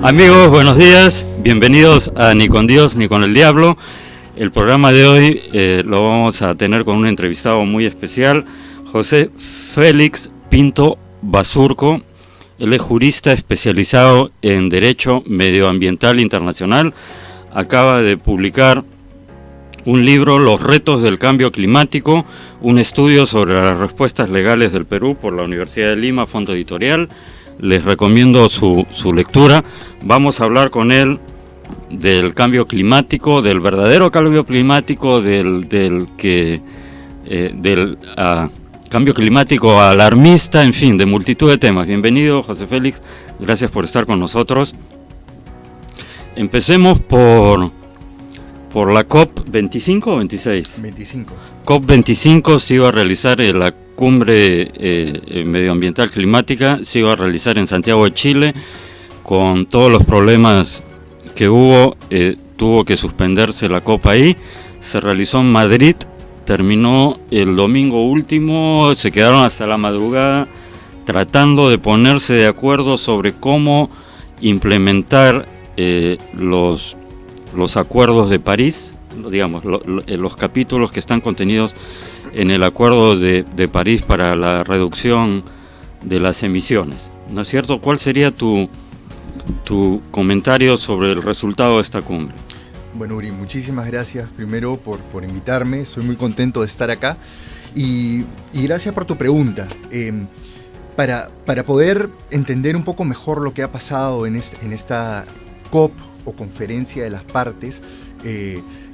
Amigos, buenos días, bienvenidos a Ni con Dios ni con el Diablo. El programa de hoy lo vamos a tener con un entrevistado muy especial, José Félix Pinto Basurco. Él es jurista especializado en Derecho Medioambiental Internacional. Acaba de publicar un libro, Los retos del cambio climático, un estudio sobre las respuestas legales del Perú por la Universidad de Lima, Fondo Editorial. Les recomiendo su lectura. Vamos a hablar con él del cambio climático, del verdadero cambio climático, del cambio climático alarmista, en fin, de multitud de temas. Bienvenido, José Félix, gracias por estar con nosotros. Empecemos por la COP25 o 26. 25. COP25 se iba a realizar en la cumbre medioambiental climática, se iba a realizar en Santiago de Chile. Con todos los problemas que hubo, tuvo que suspenderse la COP ahí. Se realizó en Madrid, terminó el domingo último, se quedaron hasta la madrugada tratando de ponerse de acuerdo sobre cómo implementar los acuerdos de París, digamos, los capítulos que están contenidos en el acuerdo de París para la reducción de las emisiones, ¿no es cierto? ¿Cuál sería tu comentario sobre el resultado de esta cumbre? Bueno, Uri, muchísimas gracias primero por invitarme. Soy muy contento de estar acá y gracias por tu pregunta. Para poder entender un poco mejor lo que ha pasado en esta COP o conferencia de las partes,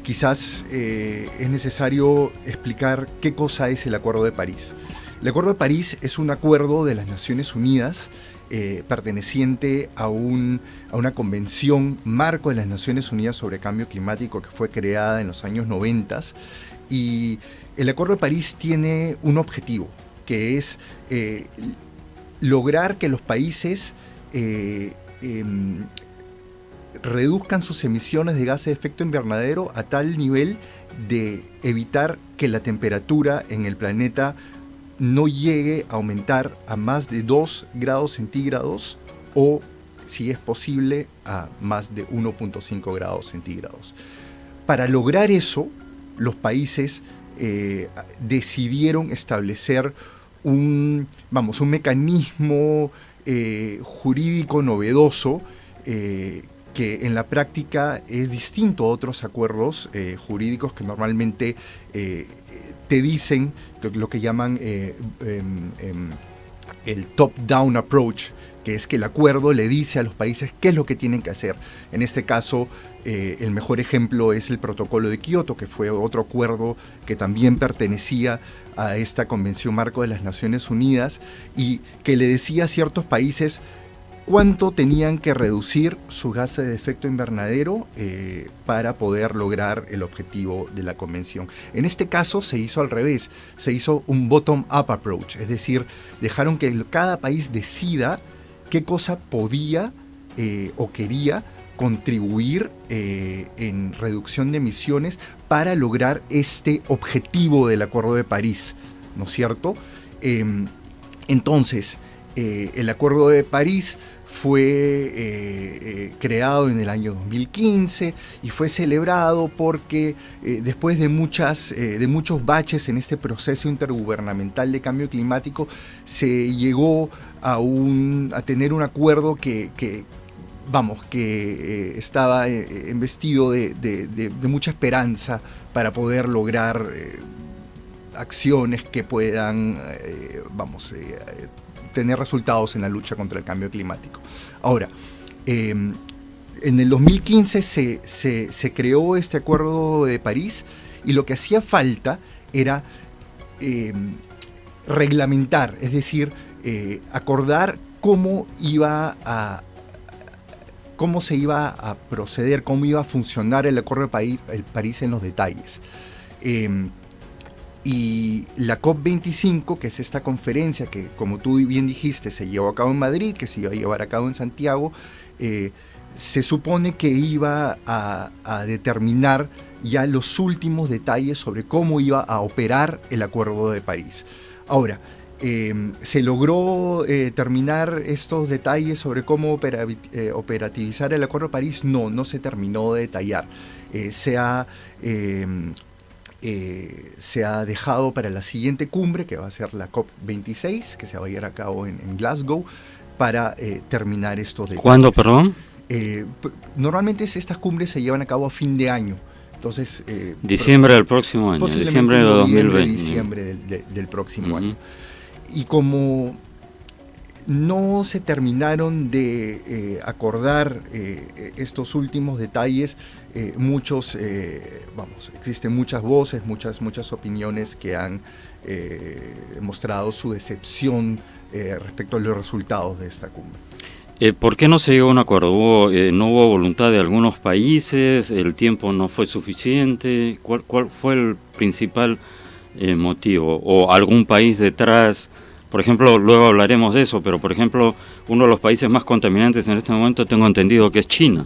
quizás es necesario explicar qué cosa es el Acuerdo de París. El Acuerdo de París es un acuerdo de las Naciones Unidas perteneciente a una convención marco de las Naciones Unidas sobre cambio climático que fue creada en los años 90, y el Acuerdo de París tiene un objetivo, que es lograr que los países reduzcan sus emisiones de gases de efecto invernadero a tal nivel de evitar que la temperatura en el planeta no llegue a aumentar a más de 2 grados centígrados o, si es posible, a más de 1.5 grados centígrados. Para lograr eso, los países decidieron establecer un mecanismo jurídico novedoso que en la práctica es distinto a otros acuerdos jurídicos que normalmente te dicen lo que llaman el top-down approach, que es que el acuerdo le dice a los países qué es lo que tienen que hacer. En este caso, el mejor ejemplo es el Protocolo de Kioto, que fue otro acuerdo que también pertenecía a esta Convención Marco de las Naciones Unidas y que le decía a ciertos países cuánto tenían que reducir sus gases de efecto invernadero para poder lograr el objetivo de la convención. En este caso se hizo al revés, se hizo un bottom-up approach, es decir, dejaron que cada país decida qué cosa podía o quería contribuir en reducción de emisiones para lograr este objetivo del Acuerdo de París, ¿no es cierto? Entonces, el Acuerdo de París fue creado en el año 2015 y fue celebrado porque después de muchos baches en este proceso intergubernamental de cambio climático, se llegó a tener un acuerdo que estaba investido de mucha esperanza para poder lograr acciones que puedan tener resultados en la lucha contra el cambio climático. Ahora, en el 2015 se creó este Acuerdo de París y lo que hacía falta era reglamentar, es decir, acordar cómo se iba a proceder, cómo iba a funcionar el Acuerdo de París en los detalles. Y la COP25, que es esta conferencia que, como tú bien dijiste, se llevó a cabo en Madrid, que se iba a llevar a cabo en Santiago, se supone que iba a determinar ya los últimos detalles sobre cómo iba a operar el Acuerdo de París. Ahora, Se logró terminar estos detalles sobre cómo operativizar el Acuerdo de París. No se terminó de detallar. Se ha dejado para la siguiente cumbre, que va a ser la COP26, que se va a llevar a cabo en Glasgow, para terminar estos detalles. ¿Cuándo, perdón? Normalmente estas cumbres se llevan a cabo a fin de año. Entonces, diciembre del próximo año, diciembre de 2020. Diciembre del próximo año. Y como no se terminaron de acordar estos últimos detalles, existen muchas voces, muchas opiniones que han mostrado su decepción respecto a los resultados de esta cumbre. ¿Por qué no se llegó a un acuerdo? ¿No hubo voluntad de algunos países? ¿El tiempo no fue suficiente? ¿Cuál fue el principal motivo? ¿O algún país detrás? Por ejemplo, luego hablaremos de eso, pero por ejemplo, uno de los países más contaminantes en este momento tengo entendido que es China.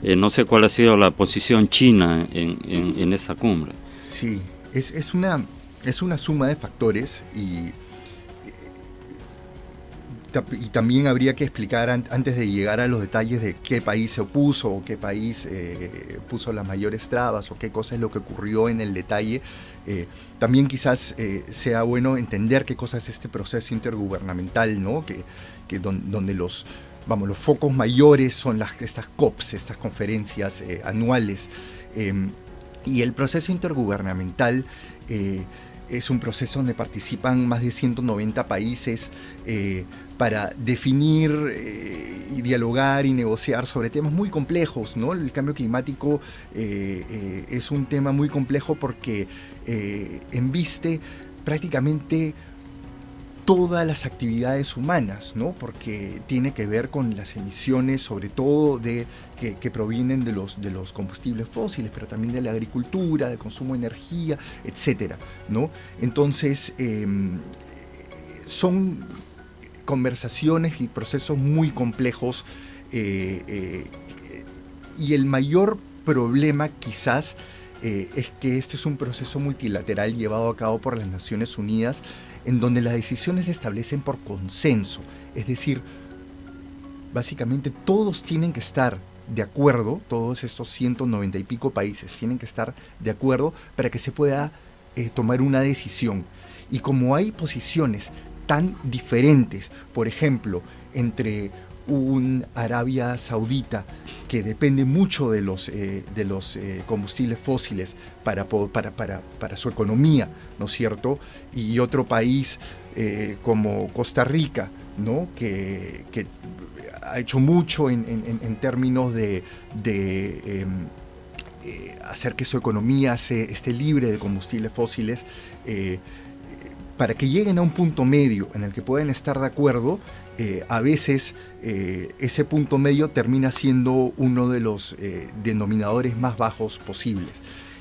No sé cuál ha sido la posición china en esa cumbre. Sí, es una suma de factores y también habría que explicar antes de llegar a los detalles de qué país se opuso o qué país puso las mayores trabas o qué cosa es lo que ocurrió en el detalle. También quizás sea bueno entender qué cosa es este proceso intergubernamental, ¿no? Donde los focos mayores son estas COPs, estas conferencias anuales. Y el proceso intergubernamental es un proceso donde participan más de 190 países para definir y dialogar y negociar sobre temas muy complejos, ¿no? El cambio climático es un tema muy complejo porque embiste prácticamente todas las actividades humanas, ¿no? Porque tiene que ver con las emisiones, sobre todo que provienen de los combustibles fósiles, pero también de la agricultura, del consumo de energía, etcétera, ¿no? Entonces, son conversaciones y procesos muy complejos y el mayor problema quizás es que este es un proceso multilateral llevado a cabo por las Naciones Unidas, en donde las decisiones se establecen por consenso, es decir, básicamente todos tienen que estar de acuerdo, todos estos 190 y pico países tienen que estar de acuerdo para que se pueda tomar una decisión. Y como hay posiciones tan diferentes, por ejemplo, entre un Arabia Saudita que depende mucho de los combustibles fósiles para su economía, ¿no es cierto? Y otro país como Costa Rica, ¿no? que ha hecho mucho en términos de hacer que su economía esté libre de combustibles fósiles, para que lleguen a un punto medio en el que puedan estar de acuerdo. A veces ese punto medio termina siendo uno de los denominadores más bajos posibles.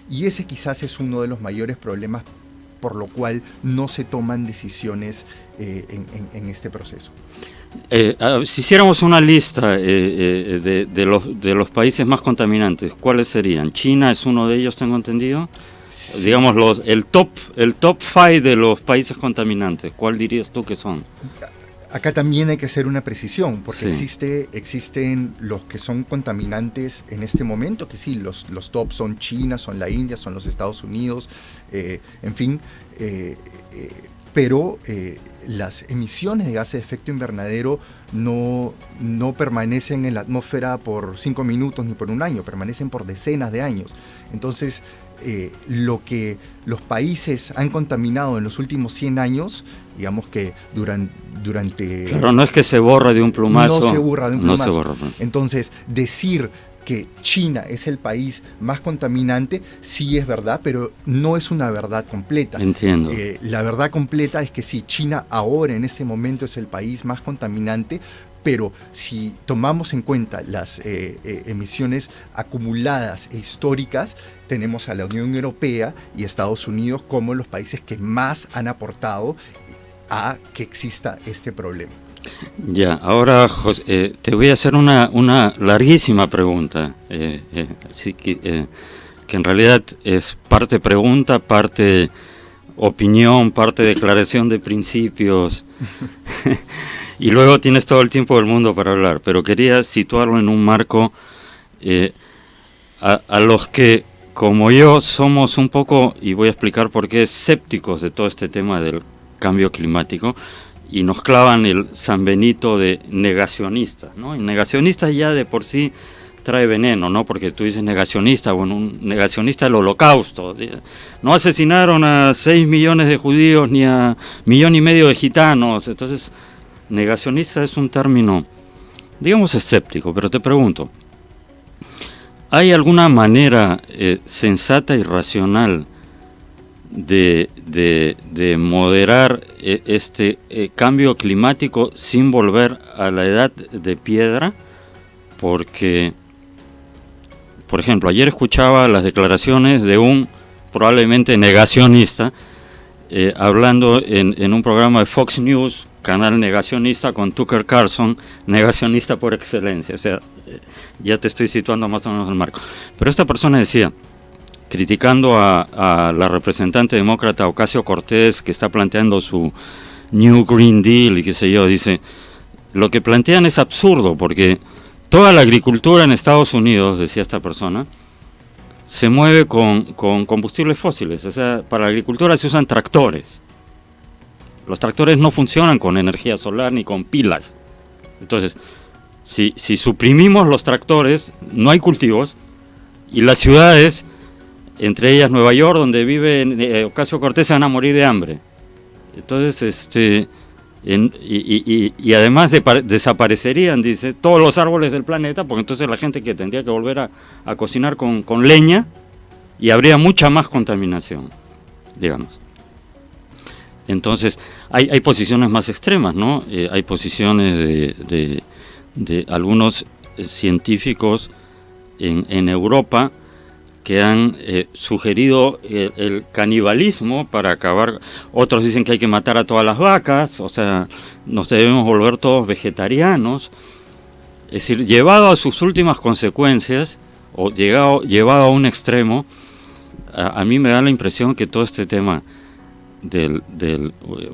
Y ese quizás es uno de los mayores problemas por lo cual no se toman decisiones en este proceso. Si hiciéramos una lista de los países más contaminantes, ¿cuáles serían? China es uno de ellos, tengo entendido. Sí. Digamos, el top 5 de los países contaminantes, ¿cuál dirías tú que son? Acá también hay que hacer una precisión, porque sí. Existen los que son contaminantes en este momento, que sí, los top son China, son la India, son los Estados Unidos, en fin, pero las emisiones de gases de efecto invernadero no permanecen en la atmósfera por 5 minutos ni por un año, permanecen por decenas de años. Entonces, lo que los países han contaminado en los últimos 100 años, digamos que durante... Claro, no es que se borra de un plumazo. No se borra de un plumazo. No se borra. Entonces, decir que China es el país más contaminante, sí es verdad, pero no es una verdad completa. Entiendo. La verdad completa es que sí, China ahora en este momento es el país más contaminante, pero si tomamos en cuenta las emisiones acumuladas e históricas, tenemos a la Unión Europea y Estados Unidos como los países que más han aportado a que exista este problema. Ya, ahora José, te voy a hacer una larguísima pregunta, así que en realidad es parte pregunta, parte opinión, parte declaración de principios, y luego tienes todo el tiempo del mundo para hablar, pero quería situarlo en un marco a los que, como yo, somos un poco, y voy a explicar por qué, escépticos de todo este tema del cambio climático, y nos clavan el San Benito de negacionistas, ¿no? Y negacionista ya de por sí trae veneno, ¿no? Porque tú dices negacionista, bueno, un negacionista del Holocausto. No asesinaron a 6 millones de judíos ni a 1,5 millones de gitanos. Entonces, negacionista es un término, digamos, escéptico, pero te pregunto, ¿hay alguna manera sensata y racional de moderar este cambio climático sin volver a la edad de piedra? Porque, por ejemplo, ayer escuchaba las declaraciones de un probablemente negacionista hablando en un programa de Fox News, canal negacionista, con Tucker Carlson, negacionista por excelencia. O sea, ya te estoy situando más o menos el marco. Pero esta persona decía, criticando a la representante demócrata Ocasio-Cortez, que está planteando su New Green Deal y qué sé yo, dice, lo que plantean es absurdo porque toda la agricultura en Estados Unidos, decía esta persona, se mueve con combustibles fósiles. O sea, para la agricultura se usan tractores. Los tractores no funcionan con energía solar ni con pilas. Entonces, si suprimimos los tractores, no hay cultivos, y las ciudades, entre ellas Nueva York, donde vive Ocasio-Cortez, se van a morir de hambre. Entonces, y además desaparecerían, dice, todos los árboles del planeta, porque entonces la gente que tendría que volver a cocinar con leña, y habría mucha más contaminación, digamos. Entonces, hay posiciones más extremas, ¿no? Hay posiciones de algunos científicos en Europa que han sugerido el canibalismo para acabar. Otros dicen que hay que matar a todas las vacas, o sea, nos debemos volver todos vegetarianos. Es decir, llevado a sus últimas consecuencias, o llevado a un extremo, a mí me da la impresión que todo este tema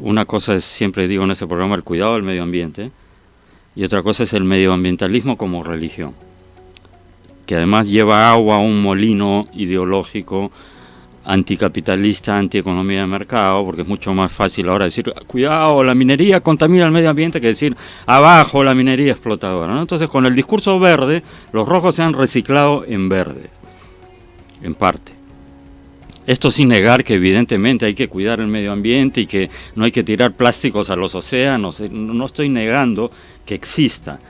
una cosa es, siempre digo en ese programa, el cuidado del medio ambiente, y otra cosa es el medioambientalismo como religión, que además lleva agua a un molino ideológico anticapitalista, antieconomía de mercado, porque es mucho más fácil ahora decir, cuidado, la minería contamina el medio ambiente, que decir, abajo la minería explotadora, ¿no? Entonces, con el discurso verde, los rojos se han reciclado en verdes, en parte. Esto sin negar que evidentemente hay que cuidar el medio ambiente y que no hay que tirar plásticos a los océanos. No estoy negando que exista,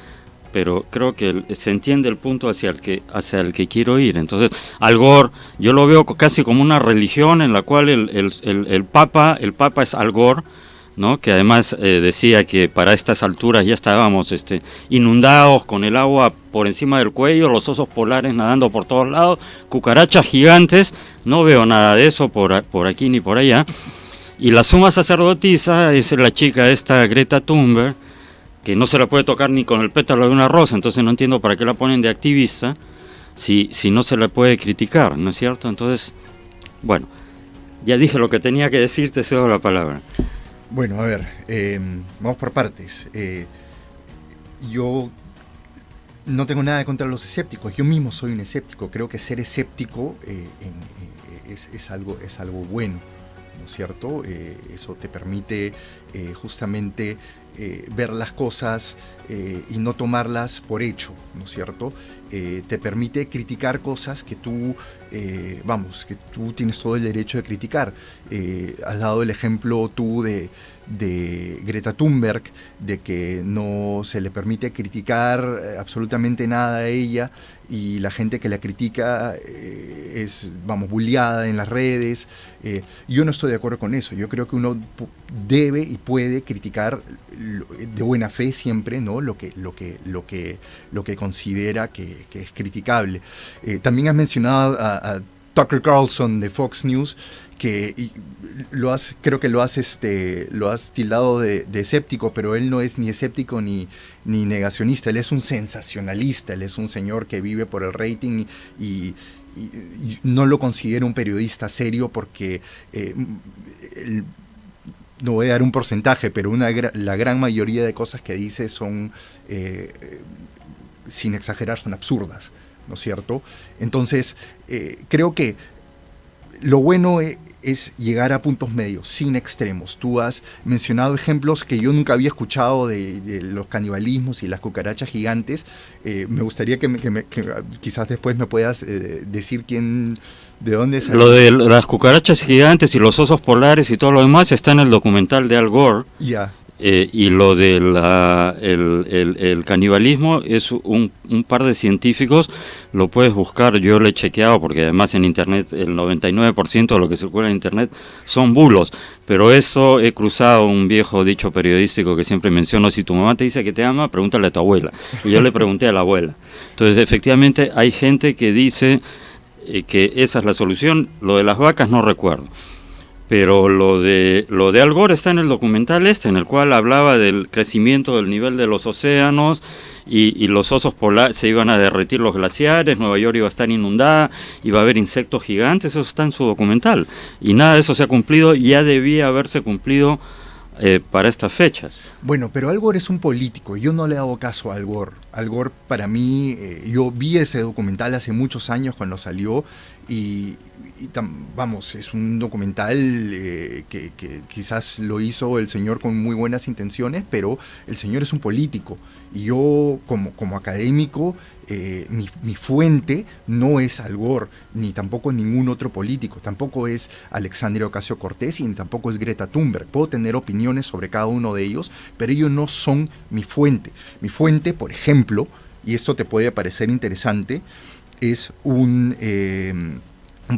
pero creo que se entiende el punto hacia el que quiero ir. Entonces, Al Gore, yo lo veo casi como una religión en la cual el Papa es Al Gore, ¿no? Que además decía que para estas alturas ya estábamos inundados con el agua por encima del cuello, los osos polares nadando por todos lados, cucarachas gigantes. No veo nada de eso por aquí ni por allá. Y la suma sacerdotisa es la chica esta Greta Thunberg, que no se la puede tocar ni con el pétalo de una rosa. Entonces no entiendo para qué la ponen de activista si no se la puede criticar, ¿no es cierto? Entonces, bueno, ya dije lo que tenía que decir, te cedo la palabra. Bueno, a ver, vamos por partes. Yo no tengo nada contra los escépticos, yo mismo soy un escéptico. Creo que ser escéptico es algo bueno, ¿no es cierto? Eso te permite justamente ver las cosas y no tomarlas por hecho, ¿no es cierto? Te permite criticar cosas que tú tienes todo el derecho de criticar. Has dado el ejemplo tú de Greta Thunberg, de que no se le permite criticar absolutamente nada a ella, y la gente que la critica es, bulliada en las redes. Yo no estoy de acuerdo con eso. Yo creo que uno debe y puede criticar de buena fe siempre, ¿no? lo que considera que es criticable. También has mencionado a Tucker Carlson de Fox News, que creo que lo has tildado de escéptico, pero él no es ni escéptico ni negacionista. Él es un sensacionalista, él es un señor que vive por el rating y y no lo considero un periodista serio porque no voy a dar un porcentaje, pero la gran mayoría de cosas que dice son, sin exagerar, son absurdas, ¿no es cierto? Entonces, creo que lo bueno es llegar a puntos medios, sin extremos. Tú has mencionado ejemplos que yo nunca había escuchado de los canibalismos y las cucarachas gigantes. Me gustaría que quizás después me puedas decir de dónde salió. Lo de las cucarachas gigantes y los osos polares y todo lo demás está en el documental de Al Gore. Ya. Y lo del el canibalismo es un par de científicos, lo puedes buscar, yo lo he chequeado porque además en internet el 99% de lo que circula en internet son bulos, pero eso he cruzado un viejo dicho periodístico que siempre menciono: si tu mamá te dice que te ama, pregúntale a tu abuela. Y yo le pregunté a la abuela. Entonces efectivamente hay gente que dice que esa es la solución. Lo de las vacas no recuerdo. Pero lo de Al Gore está en el documental en el cual hablaba del crecimiento del nivel de los océanos y los osos polares, se iban a derretir los glaciares, Nueva York iba a estar inundada, iba a haber insectos gigantes, eso está en su documental. Y nada de eso se ha cumplido, y ya debía haberse cumplido para estas fechas. Bueno, pero Al Gore es un político, yo no le hago caso a Al Gore. Al Gore, para mí, yo vi ese documental hace muchos años cuando salió vamos, es un documental que quizás lo hizo el señor con muy buenas intenciones, pero el señor es un político. Y yo, como académico, mi fuente no es Al Gore, ni tampoco ningún otro político, tampoco es Alexandria Ocasio-Cortez y ni tampoco es Greta Thunberg. Puedo tener opiniones sobre cada uno de ellos, pero ellos no son mi fuente. Mi fuente, por ejemplo, y esto te puede parecer interesante, es un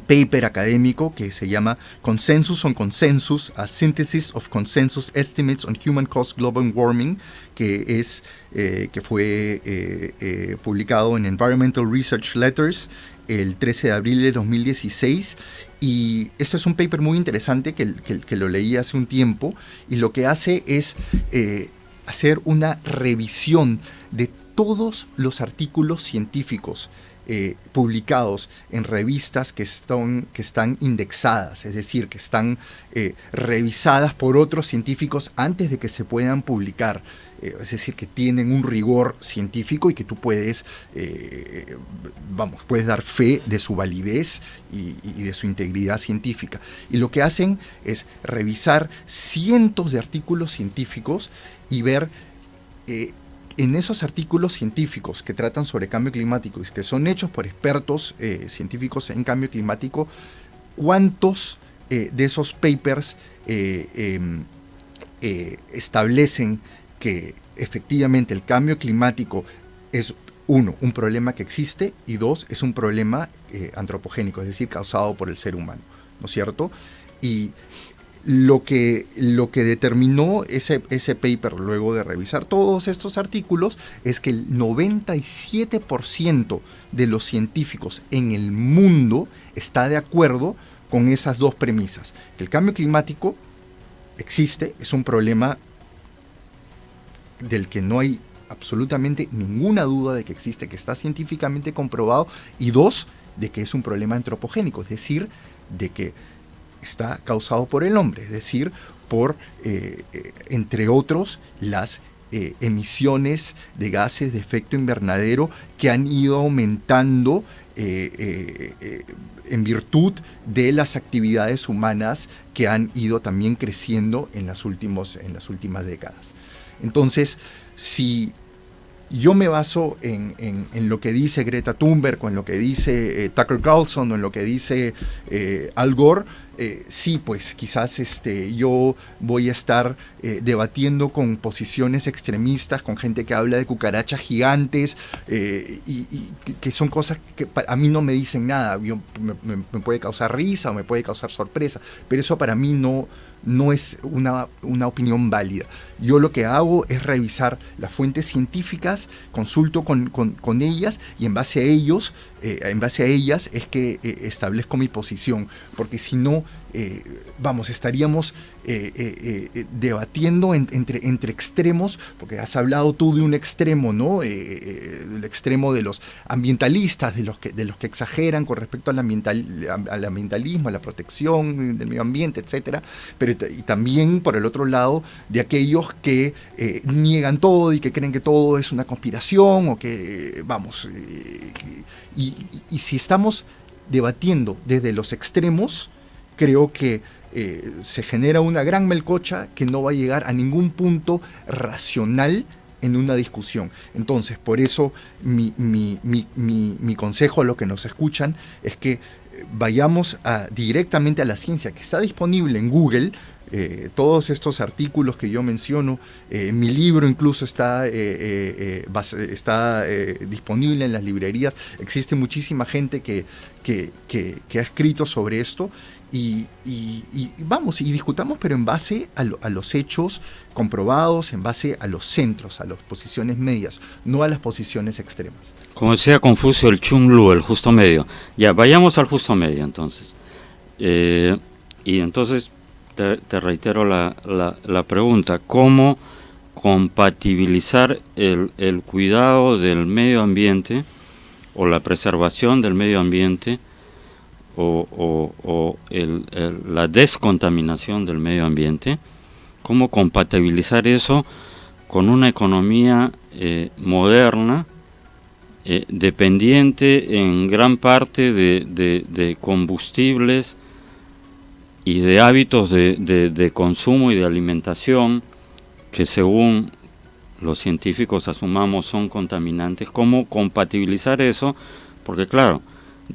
paper académico que se llama Consensus on Consensus, a Synthesis of Consensus Estimates on Human Caused Global Warming, que fue publicado en Environmental Research Letters el 13 de abril de 2016, y este es un paper muy interesante que lo leí hace un tiempo, y lo que hace es hacer una revisión de todos los artículos científicos publicados en revistas que están indexadas, es decir, que están revisadas por otros científicos antes de que se puedan publicar, es decir, que tienen un rigor científico y que tú puedes dar fe de su validez y de su integridad científica. Y lo que hacen es revisar cientos de artículos científicos y ver en esos artículos científicos que tratan sobre cambio climático y que son hechos por expertos científicos en cambio climático, cuántos de esos papers establecen que efectivamente el cambio climático es, uno, un problema que existe, y dos, es un problema antropogénico, es decir, causado por el ser humano, ¿no es cierto? Y lo que determinó ese paper, luego de revisar todos estos artículos, es que el 97% de los científicos en el mundo está de acuerdo con esas dos premisas. El cambio climático existe, es un problema del que no hay absolutamente ninguna duda de que existe, que está científicamente comprobado, y dos, de que es un problema antropogénico, es decir, de que está causado por el hombre, es decir, por, entre otros, las emisiones de gases de efecto invernadero que han ido aumentando en virtud de las actividades humanas que han ido también creciendo en las últimas décadas. Entonces, si yo me baso en lo que dice Greta Thunberg, o en lo que dice Tucker Carlson, o en lo que dice Al Gore, sí, pues quizás yo voy a estar debatiendo con posiciones extremistas, con gente que habla de cucarachas gigantes, y que son cosas que a mí no me dicen nada. Me puede causar risa o me puede causar sorpresa, pero eso para mí no es una opinión válida. Yo lo que hago es revisar las fuentes científicas, consulto con ellas, y en base a ellas es que establezco mi posición, porque si no, no, estaríamos debatiendo entre extremos, porque has hablado tú de un extremo, ¿no? El extremo de los ambientalistas, de los que exageran con respecto al ambientalismo, a la protección del medio ambiente, etcétera, pero y también por el otro lado de aquellos que niegan todo y que creen que todo es una conspiración, o que, y si estamos debatiendo desde los extremos, creo que se genera una gran melcocha que no va a llegar a ningún punto racional en una discusión. Entonces, por eso mi consejo a los que nos escuchan es que vayamos directamente a la ciencia, que está disponible en Google. Todos estos artículos que yo menciono, mi libro incluso está disponible en las librerías. Existe muchísima gente que ha escrito sobre esto, y discutamos, pero en base a los hechos comprobados, en base a los centros, a las posiciones medias, no a las posiciones extremas. Como decía Confucio, el Chun-Lu, el justo medio. Ya, vayamos al justo medio entonces. Y entonces te reitero la pregunta: ¿cómo compatibilizar el cuidado del medio ambiente o la preservación del medio ambiente o la descontaminación del medio ambiente? ¿Cómo compatibilizar eso con una economía moderna, dependiente en gran parte de combustibles y de hábitos de consumo y de alimentación que, según los científicos asumamos, son contaminantes? ¿Cómo compatibilizar eso? Porque claro,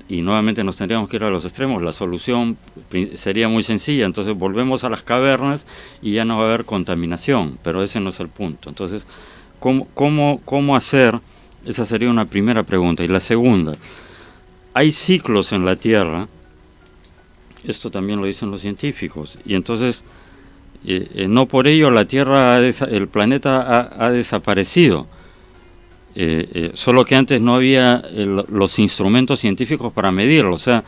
y nuevamente nos tendríamos que ir a los extremos, la solución sería muy sencilla, entonces volvemos a las cavernas y ya no va a haber contaminación, pero ese no es el punto. Entonces, ¿cómo hacer? Esa sería una primera pregunta. Y la segunda: hay ciclos en la Tierra, esto también lo dicen los científicos, y entonces no por ello la Tierra, el planeta ha desaparecido. Solo que antes no había los instrumentos científicos para medirlo. O sea,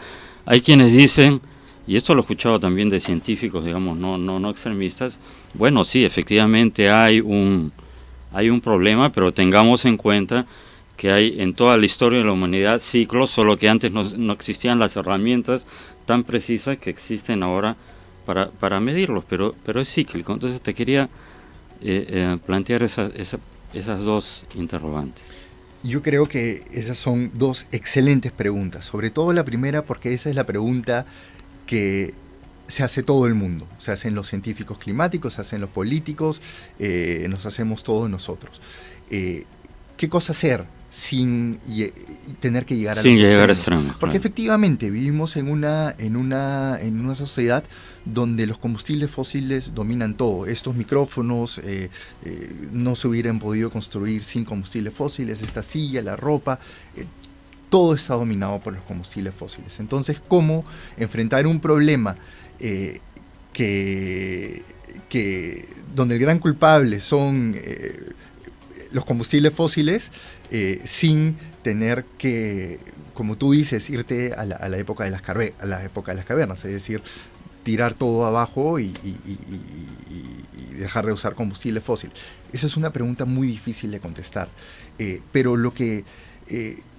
hay quienes dicen, y esto lo he escuchado también de científicos, digamos, no extremistas, bueno, sí, efectivamente hay un problema, pero tengamos en cuenta que hay en toda la historia de la humanidad ciclos, solo que antes no existían las herramientas tan precisas que existen ahora para medirlos, pero es cíclico. Entonces te quería plantear esas dos interrogantes. Yo creo que esas son dos excelentes preguntas, sobre todo la primera, porque esa es la pregunta que se hace todo el mundo. Se hacen los científicos climáticos, se hacen los políticos, nos hacemos todos nosotros. ¿Qué cosa hacer sin tener que llegar a los extremos? Porque efectivamente vivimos en una sociedad donde los combustibles fósiles dominan todo. Estos micrófonos no se hubieran podido construir sin combustibles fósiles, esta silla, la ropa, todo está dominado por los combustibles fósiles. Entonces, ¿cómo enfrentar un problema donde el gran culpable son los combustibles fósiles, sin tener que, como tú dices, irte a la época de las cavernas, es decir, tirar todo abajo y dejar de usar combustible fósil? Esa es una pregunta muy difícil de contestar, pero lo que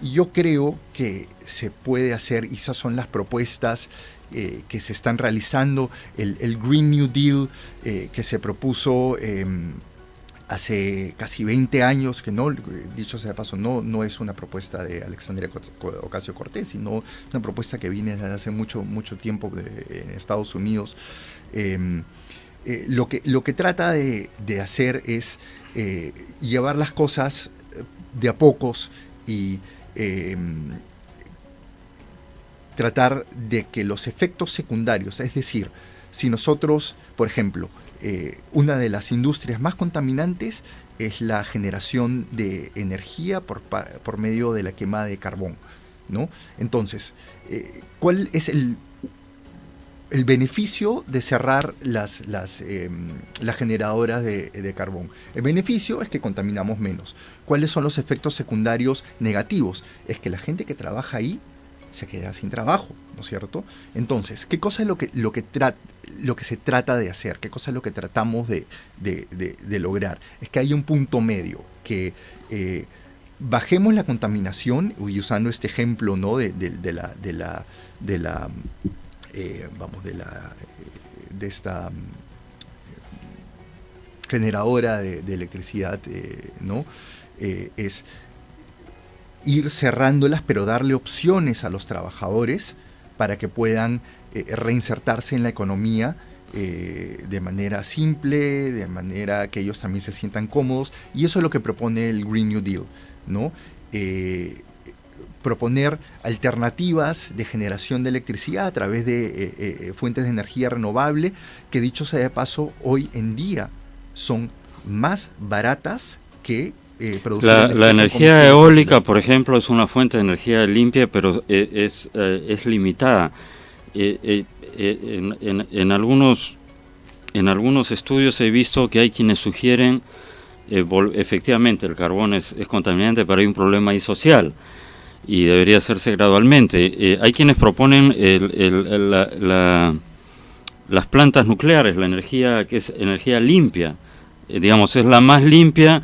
yo creo que se puede hacer, y esas son las propuestas que se están realizando, el Green New Deal que se propuso hace casi 20 años, que no, dicho sea de paso, no es una propuesta de Alexandria Ocasio-Cortez, sino una propuesta que viene desde hace mucho tiempo en Estados Unidos. Lo que trata de hacer es llevar las cosas de a pocos y tratar de que los efectos secundarios, es decir, si nosotros, por ejemplo, una de las industrias más contaminantes es la generación de energía por medio de la quema de carbón, ¿no? Entonces, ¿cuál es el beneficio de cerrar las generadoras de carbón? El beneficio es que contaminamos menos. ¿Cuáles son los efectos secundarios negativos? Es que la gente que trabaja ahí se queda sin trabajo, ¿no es cierto? Entonces, ¿qué cosa es lo que se trata de hacer? ¿Qué cosa es lo que tratamos de lograr? Es que haya un punto medio, que bajemos la contaminación, y usando este ejemplo, ¿no? de esta generadora de electricidad, ¿no? Es ir cerrándolas, pero darle opciones a los trabajadores para que puedan reinsertarse en la economía de manera simple, de manera que ellos también se sientan cómodos, y eso es lo que propone el Green New Deal, ¿no? Proponer alternativas de generación de electricidad a través de fuentes de energía renovable, que dicho sea de paso, hoy en día son más baratas que producir la energía eólica, por ejemplo, es una fuente de energía limpia, pero es limitada. En algunos estudios he visto que hay quienes sugieren, efectivamente, el carbón es contaminante, pero hay un problema ahí social y debería hacerse gradualmente. Hay quienes proponen las plantas nucleares, la energía que es energía limpia, digamos, es la más limpia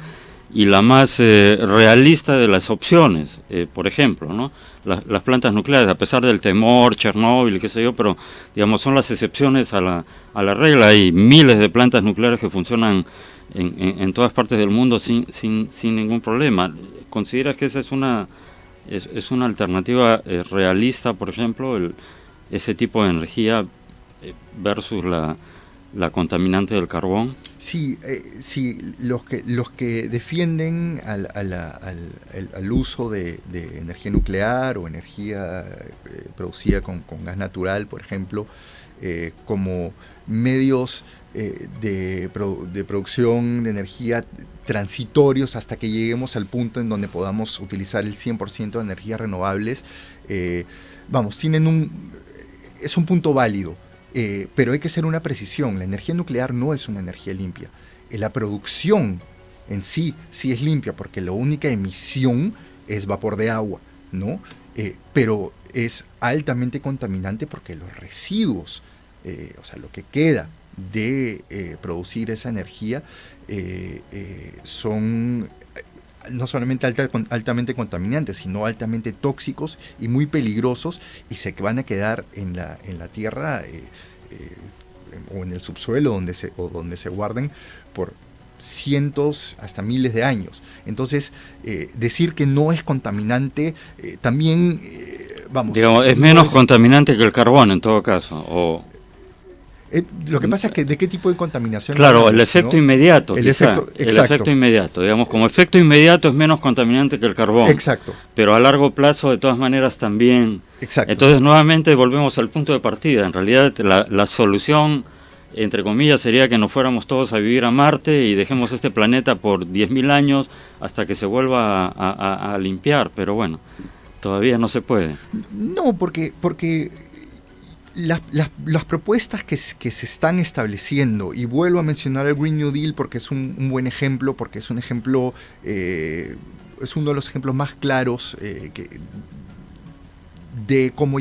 y la más realista de las opciones, por ejemplo, ¿no? Las plantas nucleares, a pesar del temor, Chernóbil, qué sé yo, pero digamos son las excepciones a la regla. Hay miles de plantas nucleares que funcionan en todas partes del mundo sin ningún problema. ¿Consideras que esa es una alternativa realista, por ejemplo, ese tipo de energía versus la contaminante del carbón? Sí, los que defienden al uso de energía nuclear o energía producida con gas natural, por ejemplo, como medios de producción de energía transitorios hasta que lleguemos al punto en donde podamos utilizar el 100% de energías renovables, es un punto válido. Pero hay que hacer una precisión. La energía nuclear no es una energía limpia. La producción en sí es limpia, porque la única emisión es vapor de agua, ¿no? Pero es altamente contaminante porque los residuos, o sea, lo que queda de producir esa energía, son no solamente altamente contaminantes, sino altamente tóxicos y muy peligrosos, y se van a quedar en la tierra o en el subsuelo donde se guarden por cientos hasta miles de años. Entonces, decir que no es contaminante también, digamos, es menos contaminante que el carbón en todo caso, lo que pasa es que ¿de qué tipo de contaminación? Claro, hablamos, el efecto ¿no? inmediato, el efecto inmediato, digamos, como efecto inmediato es menos contaminante que el carbón. Exacto. Pero a largo plazo, de todas maneras, también. Exacto. Entonces, nuevamente volvemos al punto de partida. En realidad, la solución, entre comillas, sería que nos fuéramos todos a vivir a Marte y dejemos este planeta por 10.000 años hasta que se vuelva a limpiar. Pero bueno, todavía no se puede. No, porque las propuestas que se están estableciendo, y vuelvo a mencionar el Green New Deal porque es un buen ejemplo, porque es un ejemplo, es uno de los ejemplos más claros de cómo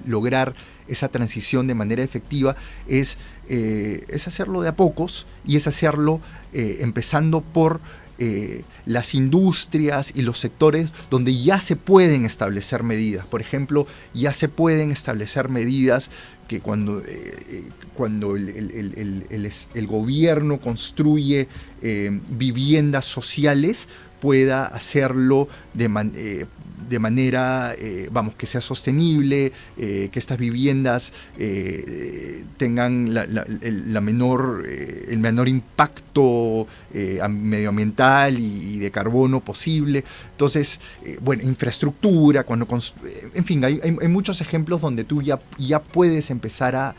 lograr esa transición de manera efectiva, es hacerlo de a pocos, y es hacerlo empezando por las industrias y los sectores donde ya se pueden establecer medidas. Por ejemplo, ya se pueden establecer medidas que cuando el gobierno construye viviendas sociales, pueda hacerlo de manera, que sea sostenible, que estas viviendas tengan el menor impacto medioambiental y de carbono posible. Entonces, infraestructura, en fin, hay muchos ejemplos donde tú ya puedes empezar a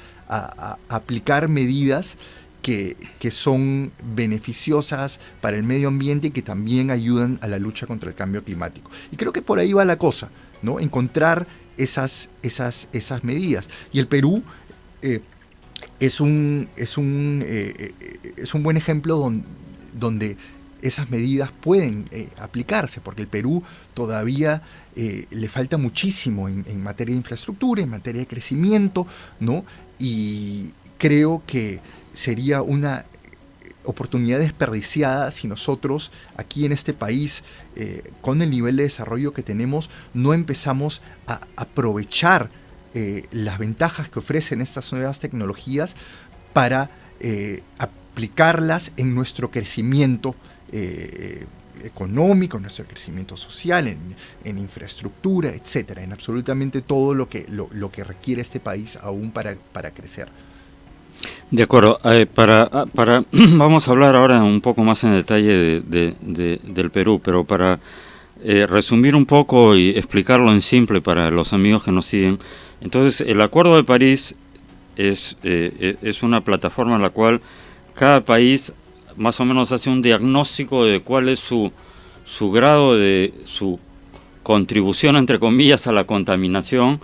aplicar medidas que son beneficiosas para el medio ambiente y que también ayudan a la lucha contra el cambio climático. Y creo que por ahí va la cosa, ¿no? Encontrar esas medidas. Y el Perú es un buen ejemplo donde esas medidas pueden aplicarse, porque el Perú todavía le falta muchísimo en materia de infraestructura, en materia de crecimiento, ¿no? Y creo que sería una oportunidad desperdiciada si nosotros aquí en este país, con el nivel de desarrollo que tenemos, no empezamos a aprovechar las ventajas que ofrecen estas nuevas tecnologías para aplicarlas en nuestro crecimiento económico, en nuestro crecimiento social, en infraestructura, etcétera, en absolutamente todo lo que requiere este país aún para crecer. De acuerdo. Vamos a hablar ahora un poco más en detalle del Perú, pero para resumir un poco y explicarlo en simple para los amigos que nos siguen. Entonces, el Acuerdo de París es una plataforma en la cual cada país más o menos hace un diagnóstico de cuál es su grado de su contribución, entre comillas, a la contaminación,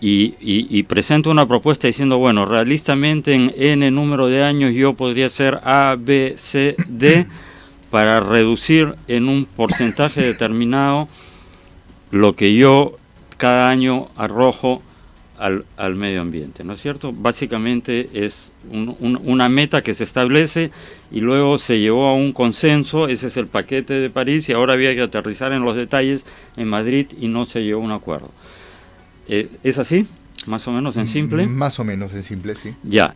y presenta una propuesta diciendo, bueno, realistamente en N número de años yo podría hacer A, B, C, D para reducir en un porcentaje determinado lo que yo cada año arrojo al medio ambiente, ¿no es cierto? Básicamente es una meta que se establece y luego se llevó a un consenso. Ese es el paquete de París, y ahora había que aterrizar en los detalles en Madrid y no se llegó a un acuerdo. ¿Es así? ¿Más o menos en simple? Más o menos en simple, sí. Ya.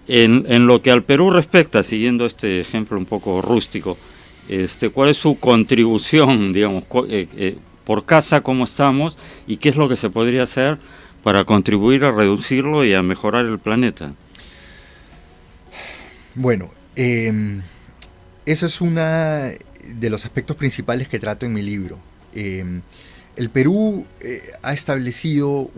En lo que al Perú respecta, siguiendo este ejemplo un poco rústico, ¿cuál es su contribución, digamos, por casa, cómo estamos y qué es lo que se podría hacer para contribuir a reducirlo y a mejorar el planeta? Bueno, ese es uno de los aspectos principales que trato en mi libro. El Perú ha establecido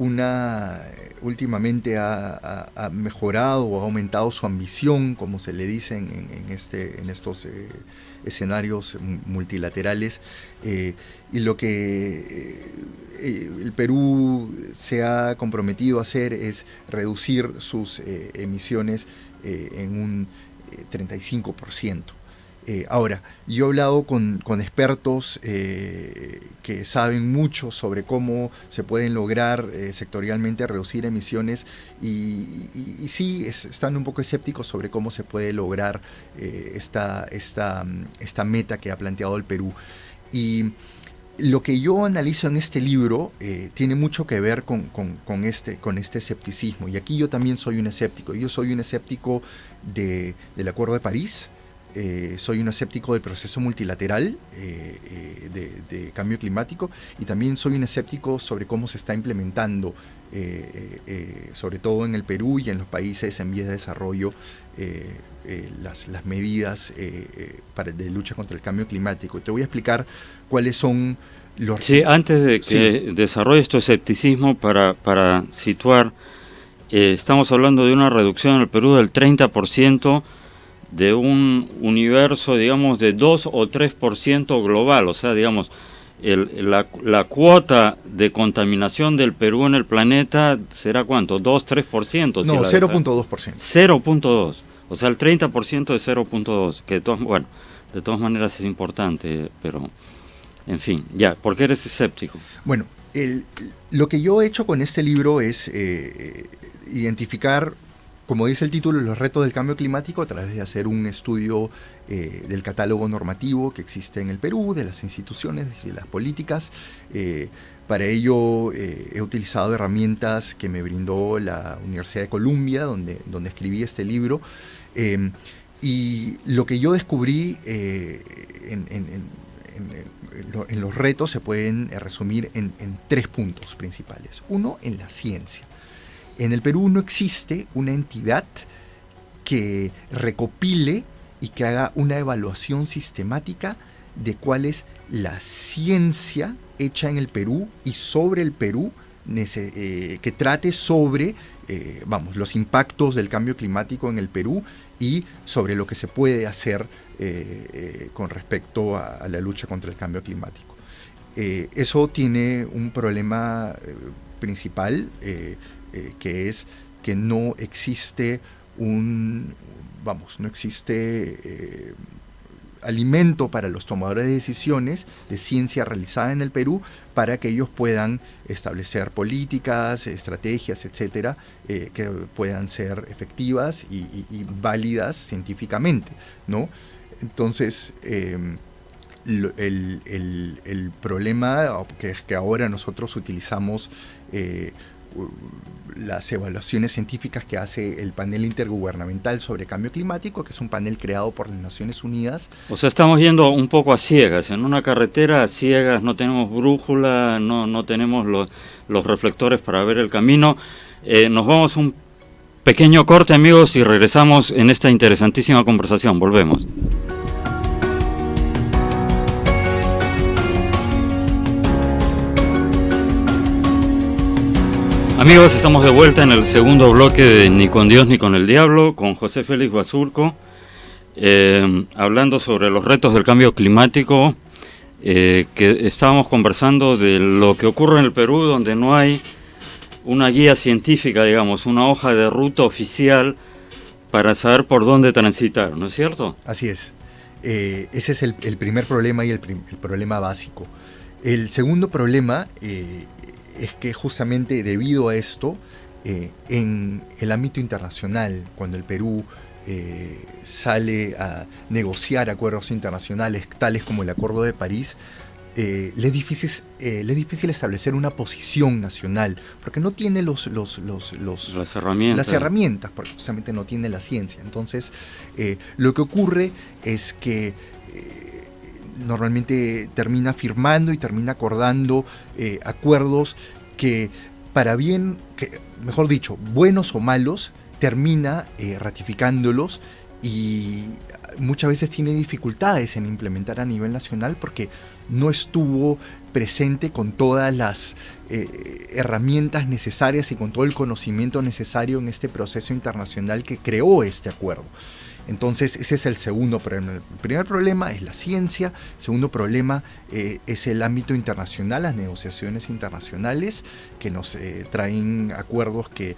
últimamente ha mejorado o ha aumentado su ambición, como se le dice en estos escenarios multilaterales, y lo que el Perú se ha comprometido a hacer es reducir sus emisiones en un 35%. Ahora, yo he hablado con expertos que saben mucho sobre cómo se pueden lograr sectorialmente reducir emisiones y sí están un poco escépticos sobre cómo se puede lograr esta meta que ha planteado el Perú. Y lo que yo analizo en este libro tiene mucho que ver con este escepticismo. Y aquí yo también soy un escéptico. Yo soy un escéptico del Acuerdo de París. Soy un escéptico del proceso multilateral de cambio climático, y también soy un escéptico sobre cómo se está implementando, sobre todo en el Perú y en los países en vías de desarrollo, las medidas de lucha contra el cambio climático. Te voy a explicar cuáles son los... Sí, antes de que desarrolles tu escepticismo, para situar, estamos hablando de una reducción en el Perú del 30%, de un universo, digamos, de 2 o 3% global. O sea, digamos, la cuota de contaminación del Perú en el planeta será ¿cuánto? 2, 3%. No, 0.2%. 0.2. O sea, el 30% de 0.2, que de todas maneras es importante, pero, en fin, ya, ¿por qué eres escéptico? Bueno, lo que yo he hecho con este libro es identificar, como dice el título, los retos del cambio climático a través de hacer un estudio del catálogo normativo que existe en el Perú, de las instituciones y de las políticas. Para ello he utilizado herramientas que me brindó la Universidad de Columbia, donde escribí este libro. Y lo que yo descubrí en los retos se pueden resumir en 3 puntos principales. Uno, en la ciencia. En el Perú no existe una entidad que recopile y que haga una evaluación sistemática de cuál es la ciencia hecha en el Perú y sobre el Perú, que trate sobre los impactos del cambio climático en el Perú y sobre lo que se puede hacer con respecto a la lucha contra el cambio climático. Eso tiene un problema principal, que es que no existe alimento para los tomadores de decisiones de ciencia realizada en el Perú, para que ellos puedan establecer políticas, estrategias, etcétera, que puedan ser efectivas y válidas científicamente, ¿no? Entonces, el problema que es que ahora nosotros utilizamos las evaluaciones científicas que hace el panel intergubernamental sobre cambio climático, que es un panel creado por las Naciones Unidas. O sea, estamos yendo un poco a ciegas, en una carretera a ciegas, no tenemos brújula, no tenemos los reflectores para ver el camino. Nos vamos un pequeño corte, amigos, y regresamos en esta interesantísima conversación. Volvemos. Amigos, estamos de vuelta en el segundo bloque de Ni con Dios ni con el Diablo, con José Félix Basurco, hablando sobre los retos del cambio climático, que estábamos conversando de lo que ocurre en el Perú, donde no hay una guía científica, digamos, una hoja de ruta oficial para saber por dónde transitar, ¿no es cierto? Así es. Ese es el primer problema y el problema básico. El segundo problema es que justamente debido a esto, en el ámbito internacional, cuando el Perú sale a negociar acuerdos internacionales tales como el Acuerdo de París, le es difícil establecer una posición nacional, porque no tiene las herramientas, porque justamente no tiene la ciencia. Entonces, lo que ocurre es que normalmente termina firmando y termina acordando acuerdos que, mejor dicho, buenos o malos, termina ratificándolos, y muchas veces tiene dificultades en implementar a nivel nacional porque no estuvo presente con todas las herramientas necesarias y con todo el conocimiento necesario en este proceso internacional que creó este acuerdo. Entonces, ese es el segundo problema. El primer problema es la ciencia, el segundo problema es el ámbito internacional, las negociaciones internacionales que nos traen acuerdos que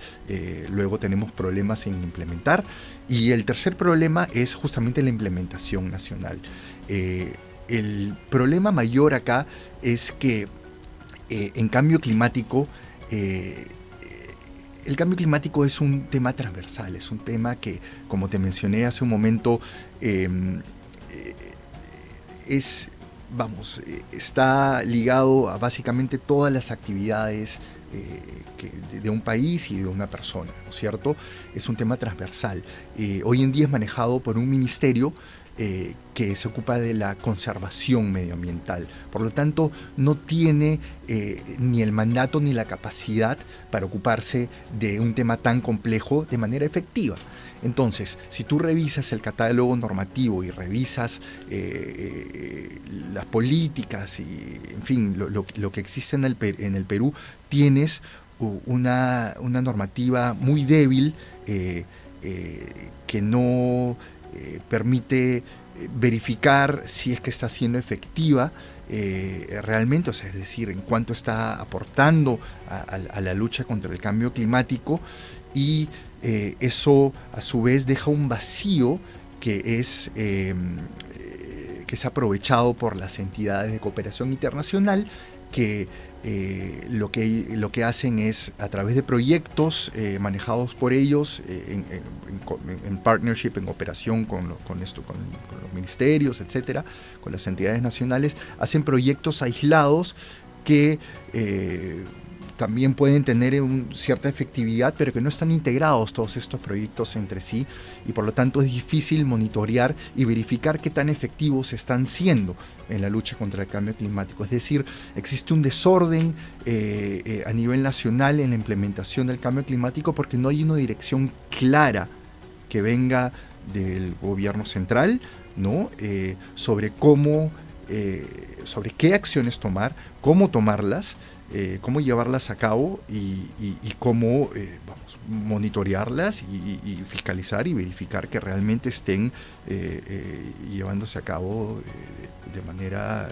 luego tenemos problemas en implementar. Y el tercer problema es justamente la implementación nacional. El problema mayor acá es que en cambio climático, el cambio climático es un tema transversal, es un tema que, como te mencioné hace un momento, está ligado a básicamente todas las actividades de un país y de una persona, ¿no es cierto? Es un tema transversal. Hoy en día es manejado por un ministerio que se ocupa de la conservación medioambiental. Por lo tanto, no tiene ni el mandato ni la capacidad para ocuparse de un tema tan complejo de manera efectiva. Entonces, si tú revisas el catálogo normativo y revisas las políticas y, en fin, lo que existe en el Perú, tienes una normativa muy débil que no permite verificar si es que está siendo efectiva realmente, o sea, es decir, en cuánto está aportando a la lucha contra el cambio climático, y eso a su vez deja un vacío que es aprovechado por las entidades de cooperación internacional que lo que hacen es, a través de proyectos manejados por ellos en partnership, en cooperación con los ministerios, etcétera, con las entidades nacionales, hacen proyectos aislados que también pueden tener cierta efectividad, pero que no están integrados todos estos proyectos entre sí, y por lo tanto es difícil monitorear y verificar qué tan efectivos están siendo en la lucha contra el cambio climático. Es decir, existe un desorden a nivel nacional en la implementación del cambio climático porque no hay una dirección clara que venga del gobierno central, ¿no? Sobre qué acciones tomar, cómo tomarlas, cómo llevarlas a cabo y cómo monitorearlas y fiscalizar y verificar que realmente estén llevándose a cabo de manera